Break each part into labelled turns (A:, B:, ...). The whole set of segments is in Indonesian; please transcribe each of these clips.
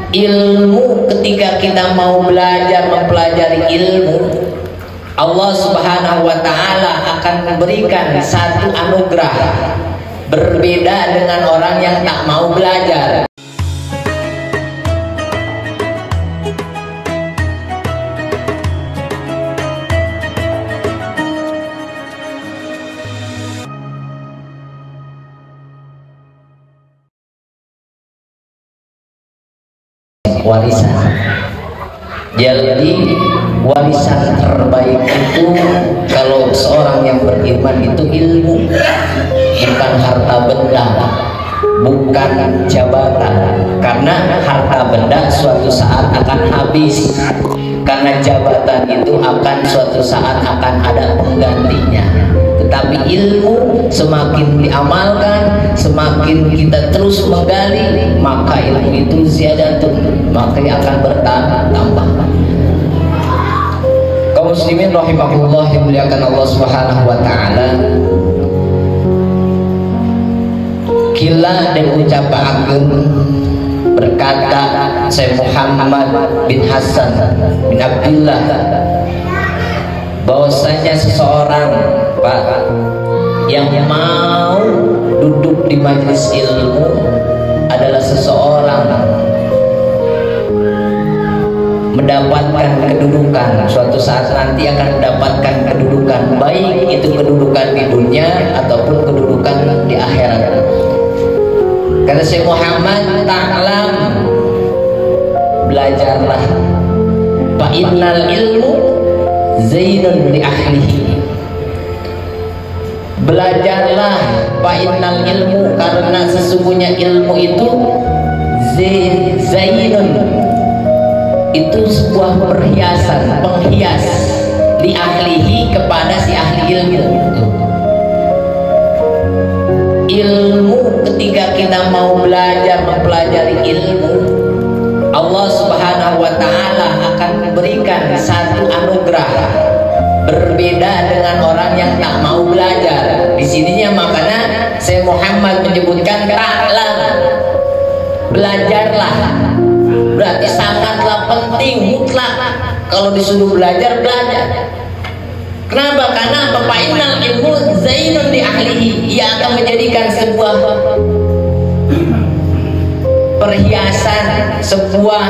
A: ilmu, ketika kita mau belajar mempelajari ilmu, Allah Subhanahu wa Ta'ala akan memberikan satu anugerah berbeda dengan orang yang tak mau belajar. Warisan. Jadi warisan terbaik itu kalau seorang yang beriman itu ilmu, bukan harta benda, bukan jabatan. Karena harta benda suatu saat akan habis, karena jabatan itu akan suatu saat akan ada penggantinya. Tetapi ilmu semakin diamalkan, semakin kita terus menggali, maka ilmu itu ziyadatun, maka akan bertambah. Kaum muslimin rahimahullah yang muliakan Allah Subhanahu wa Ta'ala, kila dan ucapakeun berkata Syekh Muhammad bin Hasan bin Abdullah bahwasanya seseorang, Pak, yang mau duduk di majelis ilmu adalah seseorang mendapatkan kedudukan. Suatu saat nanti akan mendapatkan kedudukan, baik itu kedudukan di dunia ataupun kedudukan di akhirat. Kata Syekh Muhammad, ta'lam, belajarlah, fa innal ilmu zainun li ahlihi. Belajarlah, fa innal ilmu, karena sesungguhnya ilmu itu zainun, itu sebuah perhiasan, penghias, li ahlihi, kepada si ahli ilmu. Ilmu, ketika kita mau belajar mempelajari ilmu, Allah Subhanahu wa Ta'ala akan memberikan satu anugerah berbeda dengan orang yang tak mau belajar. Di sininya makanya Syekh Muhammad menyebutkan ta'lam, belajarlah. Berarti sangatlah penting, mutlak kalau disuruh belajar, belajar. Kenapa? Karena apa? Fa'innal ilmu zainun di ahlihi, ia akan menjadikan sebuah perhiasan, sebuah,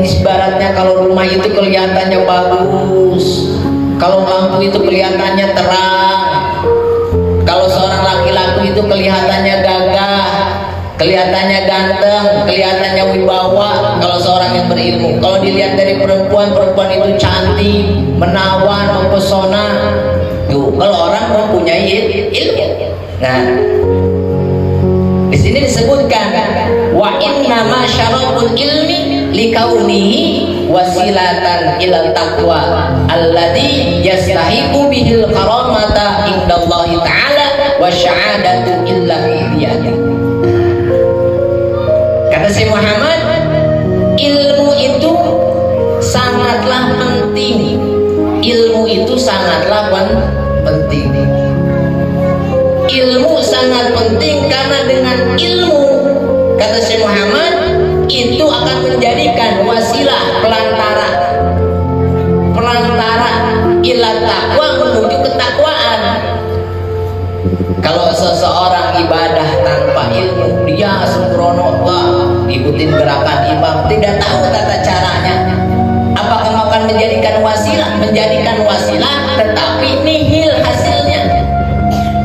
A: ibaratnya kalau rumah itu kelihatannya bagus, kalau lampu itu kelihatannya terang, kalau seorang laki-laki itu kelihatannya gagah, kelihatannya ganteng, kelihatannya wibawa. Kalau seorang yang berilmu, kalau dilihat dari perempuan, perempuan itu cantik, menawan, mempesona. Kalau orang mempunyai ilmu. Nah, di sini disebutkan wa inna ma syaraful ilmi likaunihi wasilatan ila taqwa alladhi yastahiqu bihil karamata indallahi ta'ala wa syahadatu illa biyadihi. Kata Syekh Muhammad, ilmu itu sangatlah penting. Ilmu itu sangatlah penting. Ilmu sangat penting karena dengan ilmu, kata Syekh Muhammad, itu akan menjadikan wasilah, pelantara ila taqwa, menuju ketakwaan. Kalau seseorang ibadah tanpa ilmu, dia sembrono, ikutin gerakan imam, tidak tahu tata caranya, apakah akan menjadikan wasilah? Menjadikan wasilah tetapi nihil hasilnya.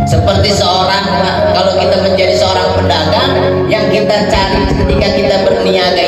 A: Seperti seorang, kalau kita menjadi seorang pedagang, yang kita cari ketika kita berniaga